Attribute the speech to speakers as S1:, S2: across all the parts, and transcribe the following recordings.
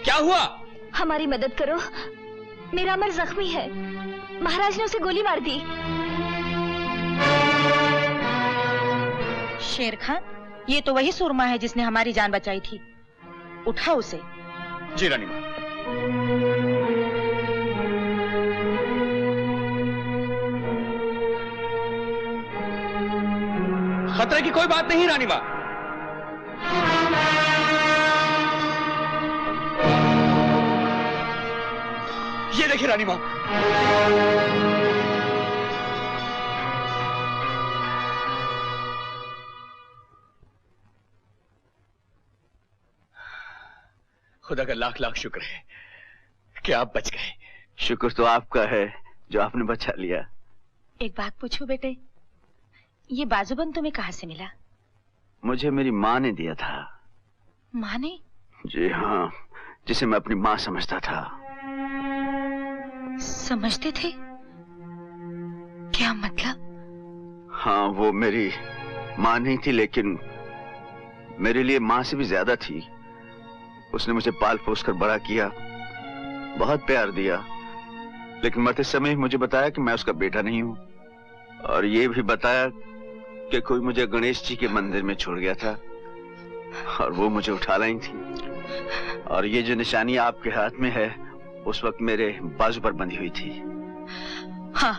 S1: क्या हुआ?
S2: हमारी मदद करो, मेरा अमर जख्मी है, महाराज ने उसे गोली मार दी।
S3: शेर खान, ये तो वही सुरमा है जिसने हमारी जान बचाई थी। उठा उसे।
S1: जी रानी माँ। खतरे की कोई बात नहीं रानी माँ। ये देखिए रानी माँ। खुदा का लाख लाख शुक्र है कि आप बच गए।
S4: शुक्र तो आपका है जो आपने बचा लिया।
S3: एक बात पूछूं बेटे, ये बाजूबंद तुम्हें कहाँ से मिला?
S4: मुझे मेरी माँ ने दिया था।
S3: माँ ने? जी
S4: हाँ, जिसे मैं अपनी माँ समझता था।
S3: समझते थे? क्या मतलब?
S4: हाँ, वो मेरी माँ नहीं थी, लेकिन मेरे लिए माँ से भी ज्यादा थी। उसने मुझे पाल पोस कर बड़ा किया, बहुत प्यार दिया, लेकिन मरते समय मुझे बताया कि मैं उसका बेटा नहीं हूँ, और ये भी बताया कि कोई मुझे गणेश जी के मंदिर में छोड़ गया था और वो मुझे उठा लाई थी। और ये जो निशानी आपके हाथ में है, उस वक्त मेरे बाजू पर बंधी हुई थी।
S3: हाँ,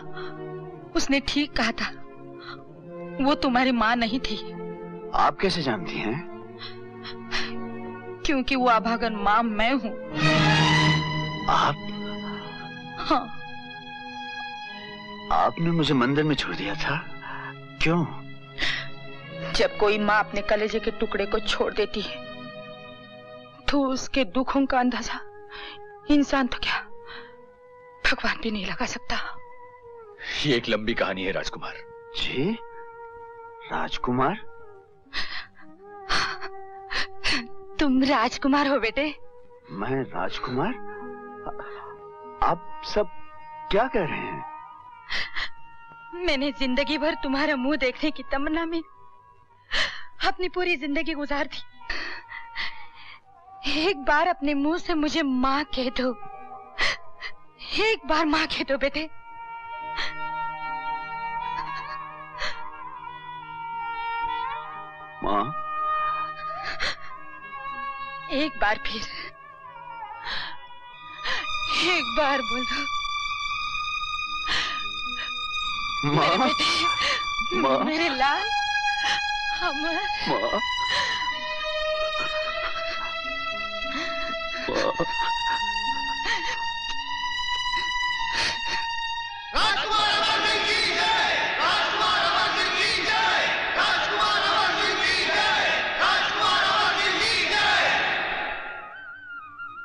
S3: उसने ठीक कहा था, वो तुम्हारी माँ नहीं थी।
S4: आप कैसे जानती हैं?
S3: क्योंकि वो अभागन माँ मैं हूँ।
S4: आप?
S3: हाँ।
S4: आपने मुझे मंदिर में छोड़ दिया था, क्यों?
S3: जब कोई माँ अपने कलेजे के टुकड़े को छोड़ देती है, तो उसके दुखों का अंदाजा इंसान तो क्या, भगवान भी नहीं लगा सकता।
S1: ये एक लंबी कहानी है राजकुमार।
S4: जी? राजकुमार?
S3: तुम राजकुमार हो बेटे?
S4: मैं राजकुमार? आप सब क्या कह रहे हैं?
S3: मैंने जिंदगी भर तुम्हारा मुंह देखने की तमन्ना में अपनी पूरी जिंदगी गुजार दी। एक बार अपने मुंह से मुझे माँ कह दो, एक बार माँ कह दो बेटे।
S4: माँ?
S3: एक बार फिर, एक बार बोलो।
S4: माँ?
S3: मेरे बेटे,
S4: माँ?
S3: मेरे लाल, अमर।
S4: माँ?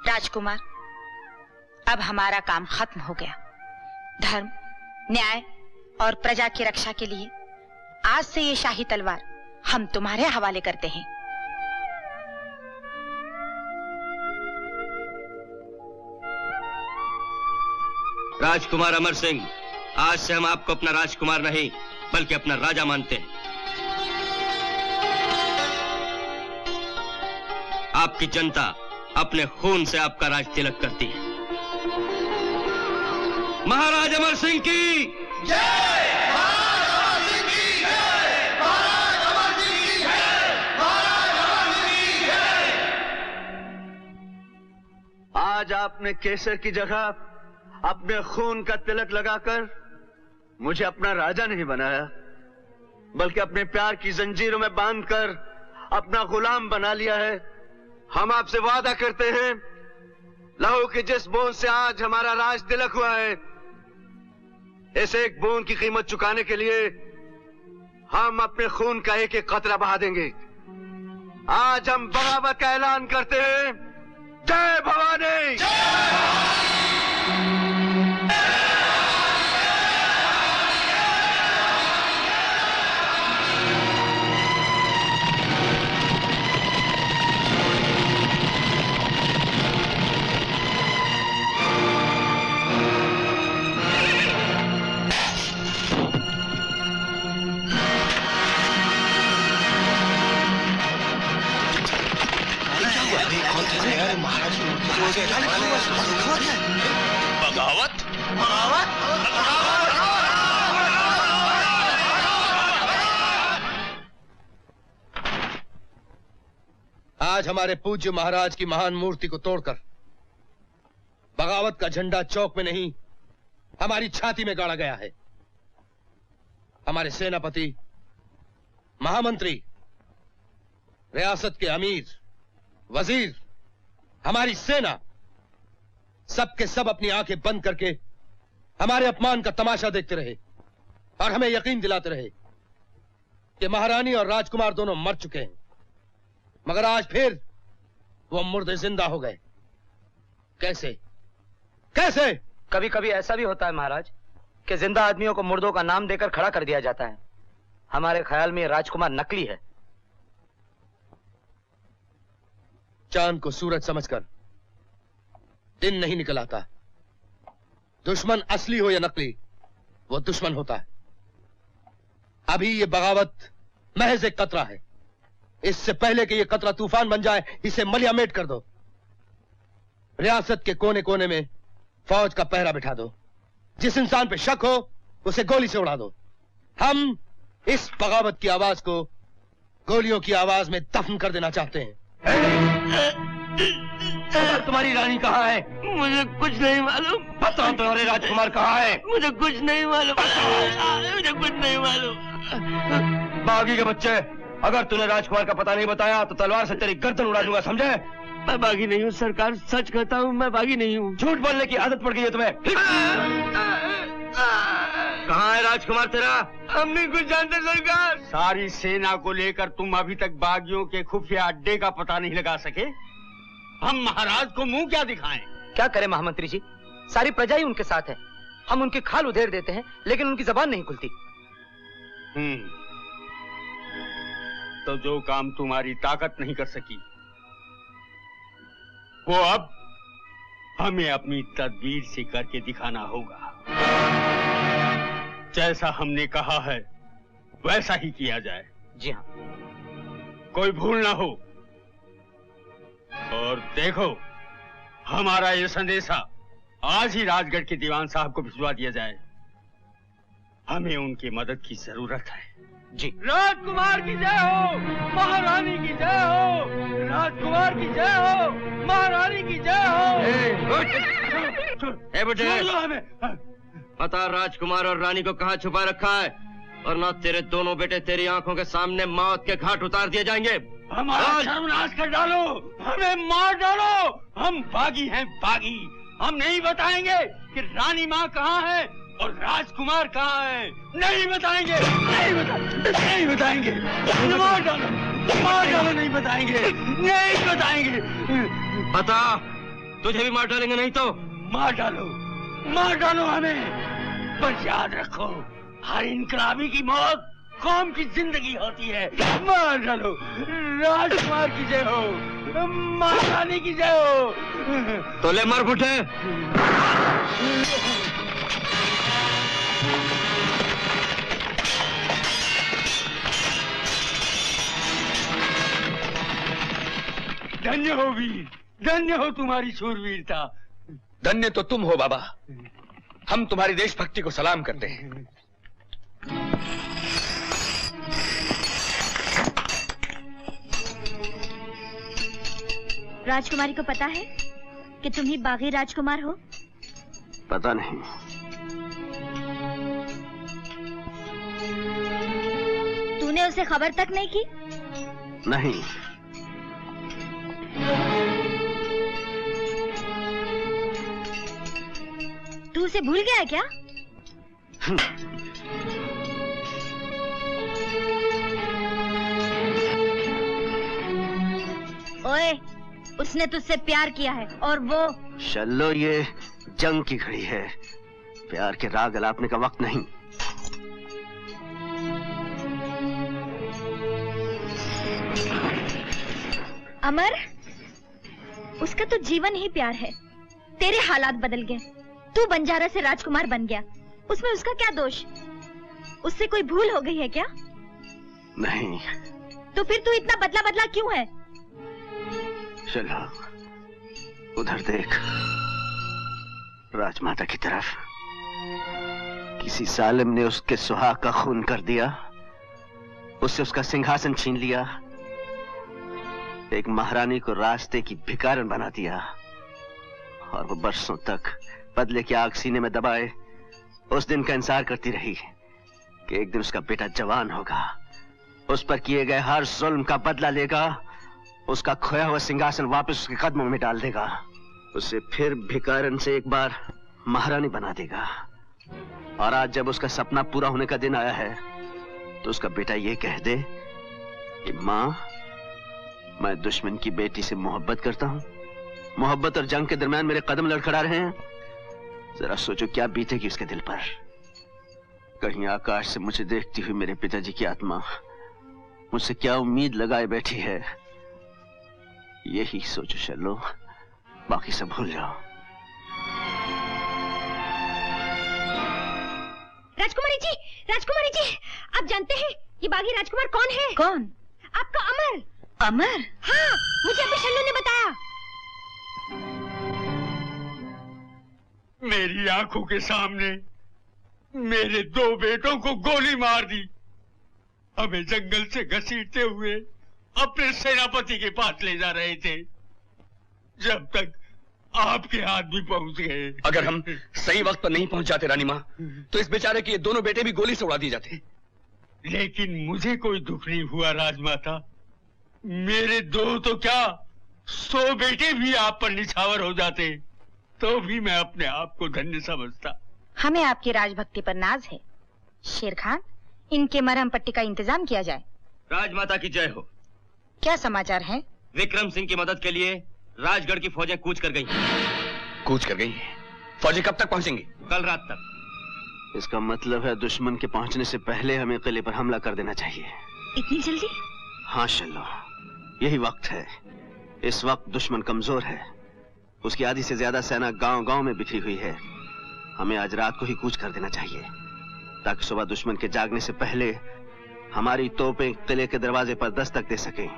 S3: राजकुमार, अब हमारा काम खत्म हो गया। धर्म, न्याय और प्रजा की रक्षा के लिए आज से ये शाही तलवार हम तुम्हारे हवाले करते हैं।
S5: राजकुमार अमर सिंह, आज से हम आपको अपना राजकुमार नहीं बल्कि अपना राजा मानते हैं। आपकी जनता अपने खून से आपका राज तिलक करती है। महाराज अमर सिंह की जय! महाराज अमर सिंह की जय! महाराज अमर सिंह की जय! महाराज अमर सिंह की
S4: जय! आज आपने केसर की जगह अपने खून का तिलक लगाकर मुझे अपना राजा नहीं बनाया, बल्कि अपने प्यार की जंजीरों में बांधकर अपना गुलाम बना लिया है। हम आपसे वादा करते हैं, लहू की जिस बूंद से आज हमारा राज तिलक हुआ है, इस एक बूंद की कीमत चुकाने के लिए हम अपने खून का एक एक कतरा बहा देंगे। आज हम बगावत का ऐलान करते हैं। जय भवानी!
S1: बगावत।
S5: आज हमारे पूज्य महाराज की महान मूर्ति को तोड़कर बगावत का झंडा चौक में नहीं हमारी छाती में गाड़ा गया है। हमारे सेनापति, महामंत्री, रियासत के अमीर, वजीर, हमारी सेना, सबके सब अपनी आंखें बंद करके हमारे अपमान का तमाशा देखते रहे और हमें यकीन दिलाते रहे कि महारानी और राजकुमार दोनों मर चुके हैं, मगर आज फिर वो मुर्दे जिंदा हो गए। कैसे कैसे?
S6: कभी कभी ऐसा भी होता है महाराज कि जिंदा आदमियों को मुर्दों का नाम देकर खड़ा कर दिया जाता है। हमारे ख्याल में ये राजकुमार नकली है।
S5: चांद को सूरज समझकर दिन नहीं निकल आता। दुश्मन असली हो या नकली, वो दुश्मन होता है। अभी ये बगावत महज एक कतरा है। इससे पहले कि ये कतरा तूफान बन जाए, इसे मलियामेट कर दो। रियासत के कोने कोने में फौज का पहरा बिठा दो। जिस इंसान पे शक हो उसे गोली से उड़ा दो। हम इस बगावत की आवाज को गोलियों की आवाज में दफन कर देना चाहते हैं। तुम्हारी रानी कहाँ है?
S6: मुझे कुछ नहीं मालूम।
S5: बताओ तुम्हारे राजकुमार कहाँ है?
S6: मुझे कुछ नहीं मालूम। मुझे कुछ नहीं मालूम।
S5: बागी के बच्चे, अगर तूने राजकुमार का पता नहीं बताया तो तलवार से तेरी गर्दन उड़ा दूंगा, समझे?
S6: मैं बागी नहीं हूँ सरकार, सच कहता हूँ मैं बागी नहीं हूँ।
S5: झूठ बोलने की आदत पड़ गई है तुम्हें। कहाँ है राजकुमार तेरा?
S6: हम नहीं कुछ जानते सरकार।
S4: सारी सेना को लेकर तुम अभी तक बागियों के खुफिया अड्डे का पता नहीं लगा सके? हम महाराज को मुंह क्या दिखाएं?
S6: क्या करें महामंत्री जी, सारी प्रजा ही उनके साथ है। हम उनकी खाल उधेड़ देते हैं लेकिन उनकी जबान नहीं खुलती।
S4: तो जो काम तुम्हारी ताकत नहीं कर सकी, वो अब हमें अपनी तदबीर से करके दिखाना होगा। जैसा हमने कहा है वैसा ही किया जाए।
S6: जी हाँ।
S4: कोई भूल ना हो। और देखो, हमारा ये संदेशा आज ही राजगढ़ के दीवान साहब को भिजवा दिया जाए। हमें उनकी मदद की जरूरत है।
S6: जी।
S5: राजकुमार की जय हो, महारानी की जय हो। राजकुमार की जय हो, महारानी की जय हो।
S4: बेटे,
S5: पता राजकुमार और रानी को कहाँ छुपा रखा है, और ना तेरे दोनों बेटे तेरी आंखों के सामने मौत के घाट उतार दिए जाएंगे।
S4: हमारा सर्वनाश कर डालो, हमें मार डालो। हम बागी हैं, बागी। हम नहीं बताएंगे कि रानी माँ कहाँ है और राजकुमार कहाँ है। नहीं बताएंगे, नहीं बताएंगे। मार डालो, नहीं बताएंगे, नहीं बताएंगे।
S5: पता तुझे भी मार डालेंगे, नहीं तो
S4: मार डालो हमें। बस याद रखो, हर इनकलाबी की मौत कौम की जिंदगी होती है। मार डालो। राजकुमार की जय हो, महारानी की जय हो।
S5: तो ले मर फुटे।
S4: धन्य हो वीर, धन्य हो तुम्हारी शूरवीरता।
S1: धन्य तो तुम हो बाबा। हम तुम्हारी देशभक्ति को सलाम करते हैं।
S2: राजकुमारी को पता है कि तुम ही बागी राजकुमार हो?
S4: पता नहीं।
S2: तूने उसे खबर तक नहीं की?
S4: नहीं।
S2: तू उसे भूल गया है क्या? ओए, उसने तुझसे प्यार किया है और वो।
S4: चलो, ये जंग की घड़ी है, प्यार के राग अलापने का वक्त नहीं।
S2: अमर, उसका तो जीवन ही प्यार है। तेरे हालात बदल गए, तू बंजारा से राजकुमार बन गया। उसमें उसका क्या दोष? उससे कोई भूल हो गई है क्या?
S4: नहीं।
S2: तो फिर तू इतना बदला बदला क्यों है?
S4: चलो उधर देख, राजमाता की तरफ। किसी जालिम ने उसके सुहाग का खून कर दिया, उससे उसका सिंहासन छीन लिया, एक महारानी को रास्ते की भिखारन बना दिया, और वो बरसों तक बदले की आग सीने में दबाए उस दिन का इंतजार करती रही कि एक दिन उसका बेटा जवान होगा, उस पर किए गए हर जुल्म का बदला लेगा, उसका खोया हुआ सिंहासन वापस उसके कदमों में डाल देगा, उसे फिर भिखारन से एक बार महारानी बना देगा। और आज जब उसका सपना पूरा होने का दिन आया है तो उसका बेटा ये कह दे कि मां, मैं दुश्मन की बेटी से मोहब्बत करता हूं, मोहब्बत और जंग के दरमियान मेरे कदम लड़खड़ा रहे हैं। जरा सोचो क्या बीतेगी उसके दिल पर। कहीं आकाश से मुझे देखती हुई मेरे पिताजी की आत्मा मुझसे क्या उम्मीद लगाए बैठी है, यही सोचो चलो, बाकी सब भूल जाओ।
S2: राजकुमारी जी, आप जानते हैं ये बागी राजकुमार कौन है?
S3: कौन?
S2: आपका अमर।
S3: अमर?
S2: हाँ, मुझे अभी शल्लू ने बताया।
S1: मेरी आंखों के सामने मेरे 2 बेटों को गोली मार दी, हमें जंगल से घसीटते हुए अपने सेनापति के पास ले जा रहे थे, जब तक आपके हाथ भी पहुंच गए।
S7: अगर हम सही वक्त पर नहीं पहुंच जाते रानी माँ, तो इस बेचारे के ये दोनों बेटे भी गोली से उड़ा दिए जाते।
S1: लेकिन मुझे कोई दुख नहीं हुआ राजमाता, मेरे 2 तो क्या 100 बेटे भी आप पर निछावर हो जाते तो भी मैं अपने आप को धन्य समझता।
S3: हमें आपकी राजभक्ति पर नाज है। शेर खान, इनके मरहम पट्टी का इंतजाम किया जाए।
S7: राजमाता की जय हो।
S3: क्या समाचार है?
S7: विक्रम सिंह की मदद के लिए राजगढ़ की फौजें कूच कर गई।
S5: कूच कर गई? फौजें कब तक पहुंचेंगी?
S7: कल रात तक।
S4: इसका मतलब है दुश्मन के पहुंचने से पहले हमें किले पर हमला कर देना चाहिए।
S2: इतनी जल्दी?
S4: हाँ शल्लो, यही वक्त है। इस वक्त दुश्मन कमजोर है, उसकी आधी से ज्यादा सेना गांव-गांव में बिखरी हुई है। हमें आज रात को ही कूच कर देना चाहिए, ताकि सुबह दुश्मन के जागने से पहले हमारी तोपें किले के दरवाजे पर दस्तक दे सकें।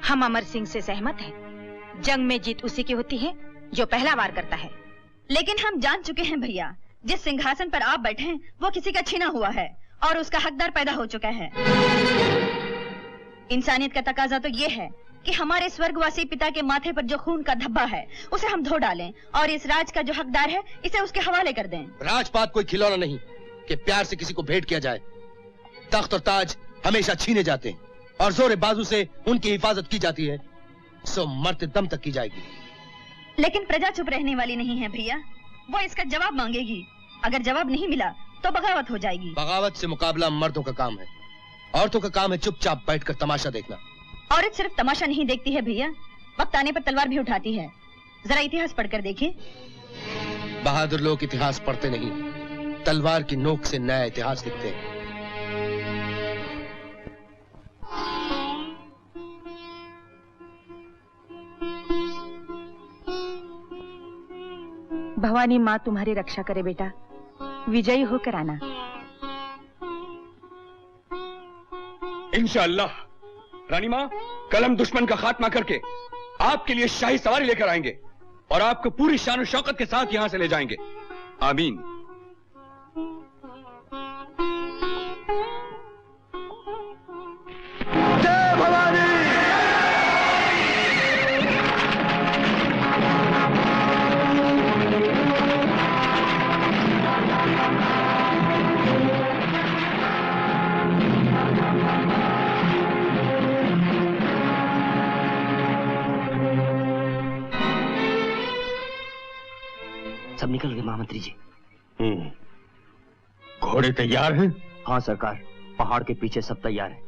S3: हम अमर सिंह से सहमत हैं। जंग में जीत उसी की होती है जो पहला वार करता है।
S2: लेकिन हम जान चुके हैं भैया, जिस सिंहासन पर आप बैठे हैं वो किसी का छीना हुआ है और उसका हकदार पैदा हो चुका है। इंसानियत का तकाजा तो ये है कि हमारे स्वर्गवासी पिता के माथे पर जो खून का धब्बा है उसे हम धो डालें और इस राज का जो हकदार है इसे उसके हवाले कर दें।
S5: राजपाट कोई खिलौना नहीं कि प्यार से किसी को भेंट किया जाए। तख्त और ताज हमेशा छीने जाते हैं और जोरे बाजू से उनकी हिफाजत की जाती है, सो मरते दम तक की जाएगी।
S2: लेकिन प्रजा चुप रहने वाली नहीं है भैया, वो इसका जवाब मांगेगी। अगर जवाब नहीं मिला तो बगावत हो जाएगी।
S5: बगावत से मुकाबला मर्दों का काम है, औरतों का काम है चुपचाप बैठकर तमाशा देखना।
S2: औरत सिर्फ तमाशा नहीं देखती है भैया, वक्त आने पर तलवार भी उठाती है। जरा इतिहास पढ़कर देखिए।
S5: बहादुर लोग इतिहास पढ़ते नहीं, तलवार की नोक से नया इतिहास लिखते हैं।
S3: भवानी माँ तुम्हारी रक्षा करे बेटा, विजयी होकर आना।
S7: इंशाअल्लाह। रानी माँ, कल हम दुश्मन का खात्मा करके आपके लिए शाही सवारी लेकर आएंगे और आपको पूरी शान और शौकत के साथ यहां से ले जाएंगे। आमीन।
S4: जय भवानी।
S6: सब निकल गए महामंत्री जी।
S1: घोड़े तैयार हैं?
S6: हाँ सरकार, पहाड़ के पीछे सब तैयार है।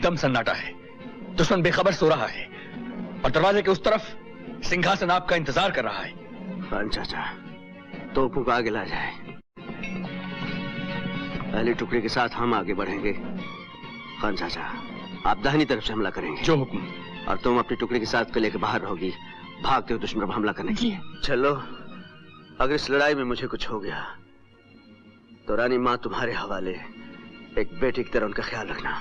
S7: एकदम सन्नाटा है। दुश्मन बेखबर सो रहा है और दरवाजे के उस तरफ सिंहासन आपका इंतजार कर रहा है।
S4: खान चाचा, तोपों को आगे ला जाए। पहली टुकड़ी के साथ हम आगे बढ़ेंगे। खान चाचा, आप दाहिनी तरफ से हमला करेंगे।
S7: जो हुक्म।
S4: और तुम अपनी टुकड़ी के साथ किले के बाहर रहोगी, भागते हुए दुश्मन पर हमला करने के लिए। चलो, अगर इस लड़ाई में मुझे कुछ हो गया तो रानी माँ तुम्हारे हवाले। एक बेटी की तरह उनका ख्याल रखना।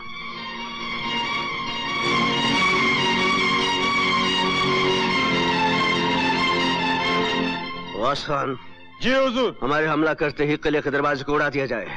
S4: वास खान।
S5: जी हुजूर।
S4: हमारे हमला करते ही किले के दरवाजे को उड़ा दिया जाए।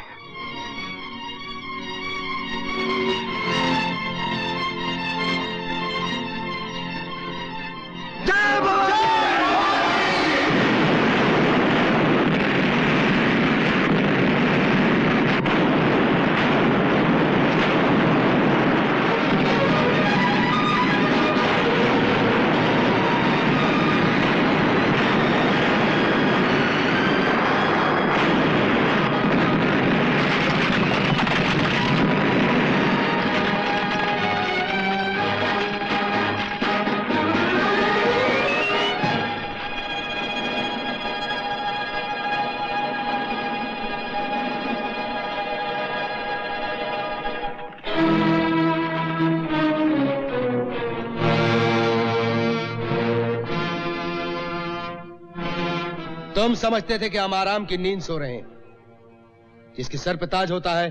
S5: तुम समझते थे कि हम आराम की नींद सो रहे हैं। जिसके सर पे ताज होता है,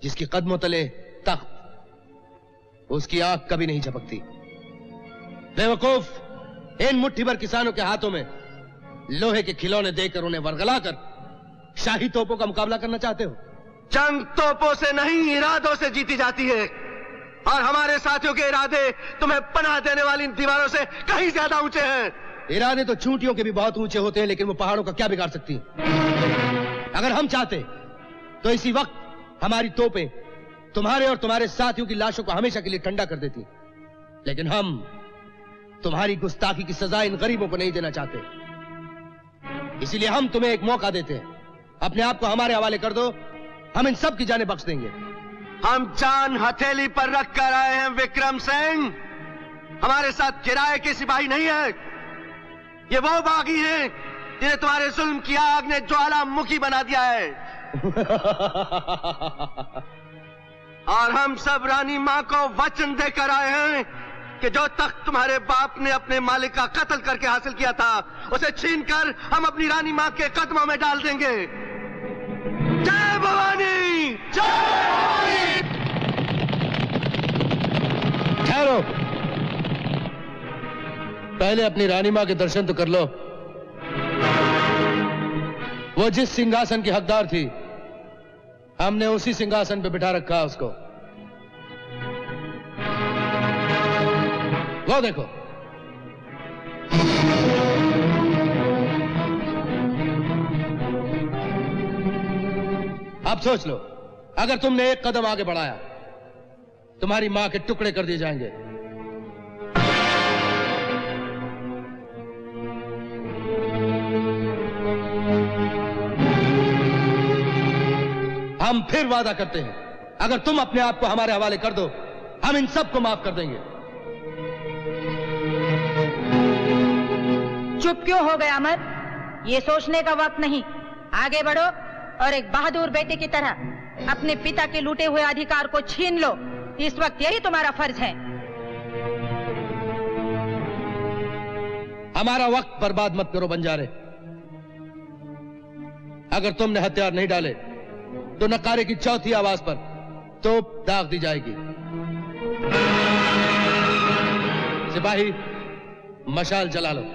S5: जिसकी कदमों तले तख्त, उसकी आंख कभी नहीं झपकती। बेवकूफ, इन मुट्ठी भर किसानों के हाथों में लोहे के खिलौने देकर उन्हें वरगलाकर शाही तोपों का मुकाबला करना चाहते हो।
S4: जंग तोपों से नहीं, इरादों से जीती जाती है। और हमारे साथियों के इरादे तुम्हें पनाह देने वाली इन दीवारों से कहीं ज्यादा ऊंचे हैं।
S5: इरादे तो चूंटियों के भी बहुत ऊंचे होते हैं, लेकिन वो पहाड़ों का क्या बिगाड़ सकती हैं? अगर हम चाहते तो इसी वक्त हमारी तोपें तुम्हारे और तुम्हारे साथियों की लाशों को हमेशा के लिए ठंडा कर देती। लेकिन हम तुम्हारी गुस्ताखी की सजा इन गरीबों को नहीं देना चाहते। इसीलिए हम तुम्हें एक मौका देते हैं। अपने आप को हमारे हवाले कर दो, हम इन सब की जानें बख्श देंगे।
S4: हम जान हथेली पर रख कर आए हैं विक्रम सिंह। हमारे साथ किराए के सिपाही नहीं है। ये वो बागी हैं जिन्हें तुम्हारे जुल्म की आग ने ज्वालामुखी बना दिया है। और हम सब रानी माँ को वचन देकर आए हैं कि जो तख्त तुम्हारे बाप ने अपने मालिक का कत्ल करके हासिल किया था, उसे छीनकर हम अपनी रानी माँ के कदमों में डाल देंगे। जय भवानी! जय भवानी!
S5: ठहरो, पहले अपनी रानी माँ के दर्शन तो कर लो। वो जिस सिंहासन की हकदार थी, हमने उसी सिंहासन पे बिठा रखा है उसको। वो देखो, अब सोच लो, अगर तुमने एक कदम आगे बढ़ाया, तुम्हारी मां के टुकड़े कर दिए जाएंगे। हम फिर वादा करते हैं, अगर तुम अपने आप को हमारे हवाले कर दो, हम इन सबको माफ कर देंगे।
S3: चुप क्यों हो गए अमर? ये सोचने का वक्त नहीं। आगे बढ़ो और एक बहादुर बेटे की तरह अपने पिता के लूटे हुए अधिकार को छीन लो। इस वक्त यही तुम्हारा फर्ज है।
S5: हमारा वक्त बर्बाद मत करो बंजारे। अगर तुमने हथियार नहीं डाले तो नकारे की चौथी आवाज पर तोप दाग दी जाएगी। सिपाही, मशाल जला लो।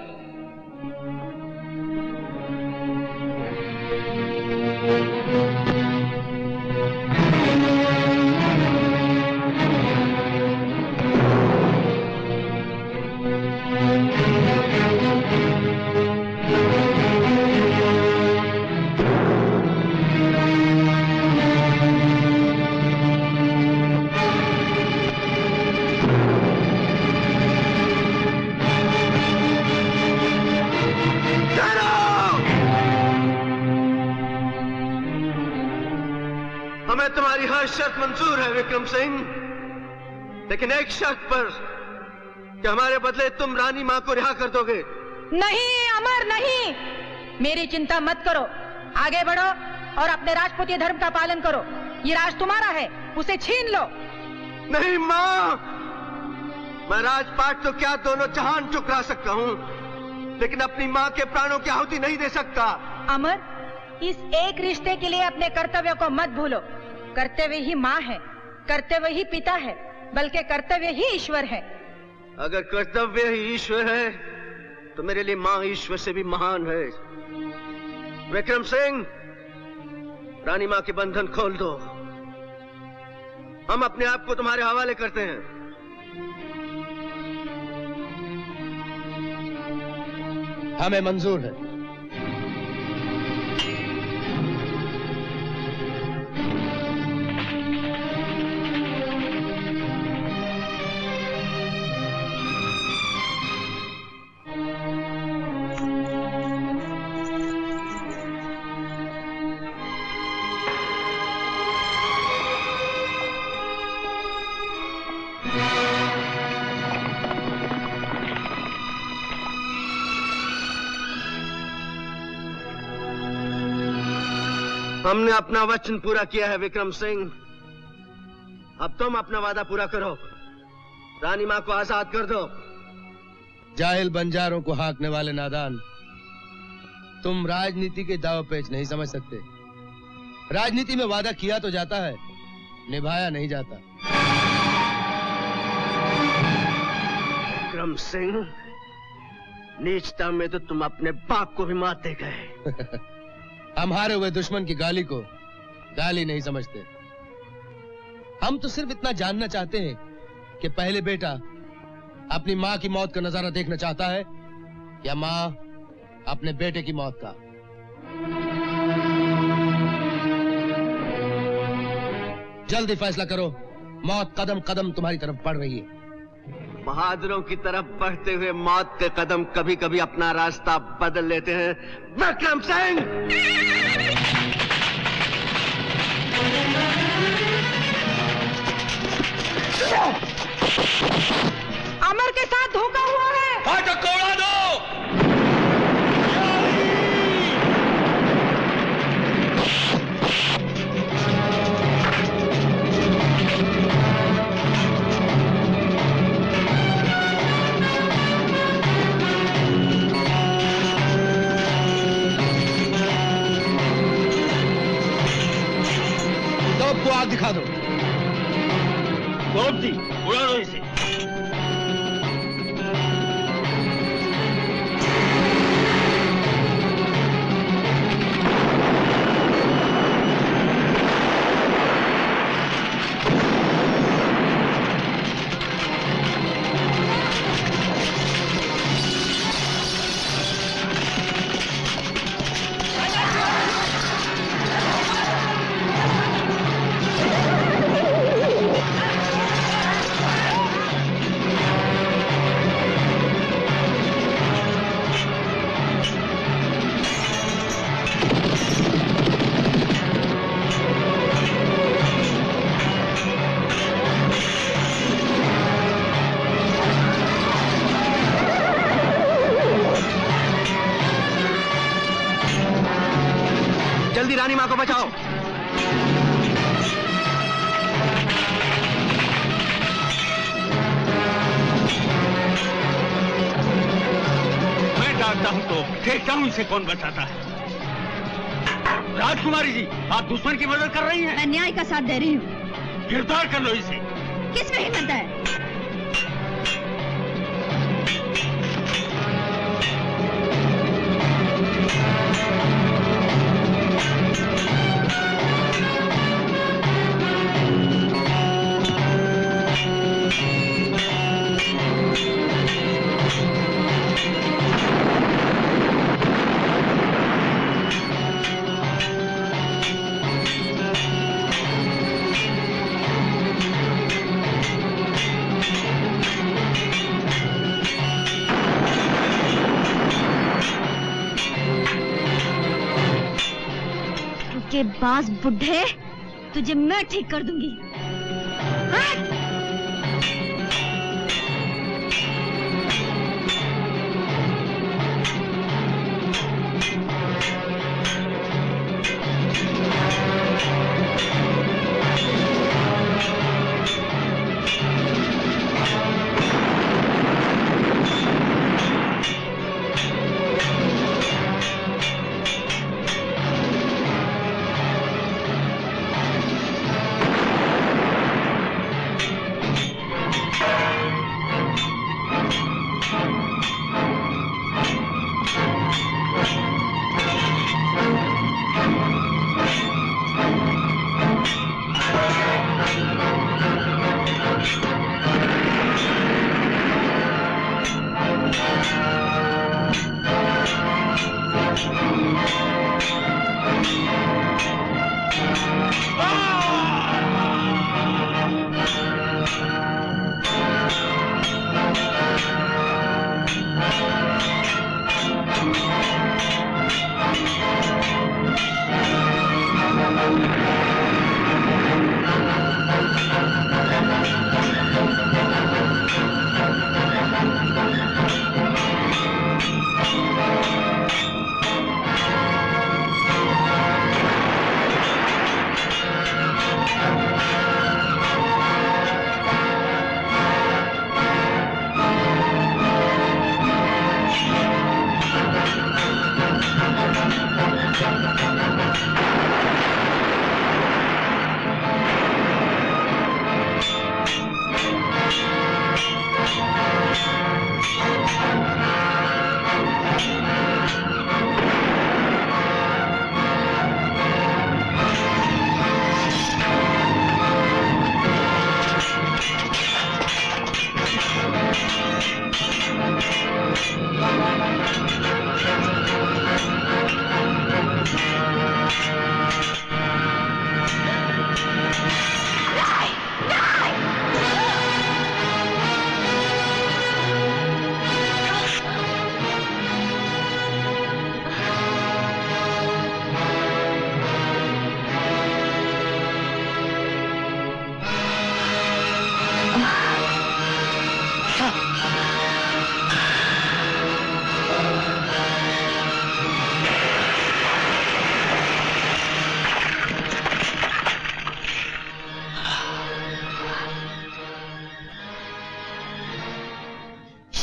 S4: हमें तुम्हारी हर शर्त मंजूर है विक्रम सिंह। लेकिन एक शर्त पर कि हमारे बदले तुम रानी माँ को रिहा कर दोगे।
S3: नहीं अमर, नहीं। मेरी चिंता मत करो, आगे बढ़ो और अपने राजपूती धर्म का पालन करो। ये राज तुम्हारा है, उसे छीन लो।
S4: नहीं माँ, मैं राजपाट तो क्या दोनों जहान चुकरा सकता हूँ, लेकिन अपनी माँ के प्राणों की आहुति नहीं दे सकता।
S3: अमर, इस एक रिश्ते के लिए अपने कर्तव्य को मत भूलो। कर्तव्य ही माँ है, कर्तव्य ही पिता है, बल्कि कर्तव्य ही ईश्वर है।
S4: अगर कर्तव्य ही ईश्वर है तो मेरे लिए माँ ईश्वर से भी महान है। विक्रम सिंह, रानी माँ के बंधन खोल दो। हम अपने आप को तुम्हारे हवाले करते हैं।
S5: हमें मंजूर है।
S4: हमने अपना वचन पूरा किया है विक्रम सिंह। अब तुम अपना वादा पूरा करो, रानी माँ को आजाद कर दो।
S5: जाहिल बंजारों को हाँकने वाले नादान, तुम राजनीति के दाव पेच नहीं समझ सकते। राजनीति में वादा किया तो जाता है, निभाया नहीं जाता।
S4: विक्रम सिंह, नीचता में तो तुम अपने बाप को भी मार दे गए।
S5: हम हारे हुए दुश्मन की गाली को गाली नहीं समझते। हम तो सिर्फ इतना जानना चाहते हैं कि पहले बेटा अपनी माँ की मौत का नजारा देखना चाहता है या माँ अपने बेटे की मौत का। जल्दी फैसला करो, मौत कदम कदम तुम्हारी तरफ बढ़ रही है।
S4: बहादुरों की तरफ बढ़ते हुए मौत के कदम कभी कभी अपना रास्ता बदल लेते हैं। विक्रम सिंह,
S3: अमर के साथ धोखा हुआ है।
S7: फाटक को उड़ा दो।
S5: को आग दिखा दो।
S1: गोपती, उड़ा दो इसे।
S4: जल्दी रानी माँ को बचाओ।
S1: मैं डांटता हूँ तो देखता हूँ इसे कौन बचाता है। राजकुमारी जी, आप दुश्मन की मदद कर रही हैं।
S2: मैं न्याय का साथ दे रही हूँ।
S1: गिरफ्तार कर लो इसे।
S2: किस में हिम्मत है? के बास बुढ़े, तुझे मैं ठीक कर दूंगी। हट!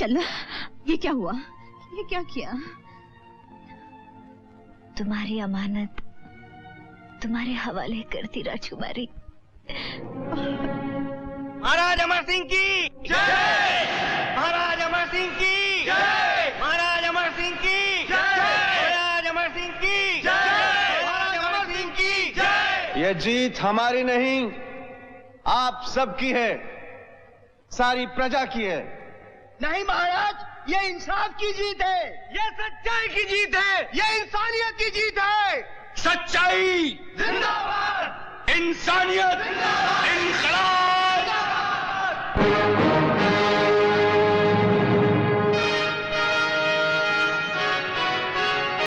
S8: अल्लाह, ये क्या हुआ? ये क्या किया?
S2: तुम्हारी अमानत तुम्हारे हवाले करती राजकुमारी।
S6: महाराज अमर सिंह की जय! महाराज अमर सिंह की जय! महाराज अमर सिंह की जय! महाराज अमर सिंह की जय! महाराज अमर सिंह की जय!
S4: यह जीत हमारी नहीं, आप सबकी है, सारी प्रजा की है।
S6: नहीं महाराज, ये इंसाफ की जीत है, ये सच्चाई की जीत है, ये इंसानियत की जीत है।
S7: सच्चाई
S6: जिंदाबाद!
S7: इंसानियत
S6: जिंदाबाद!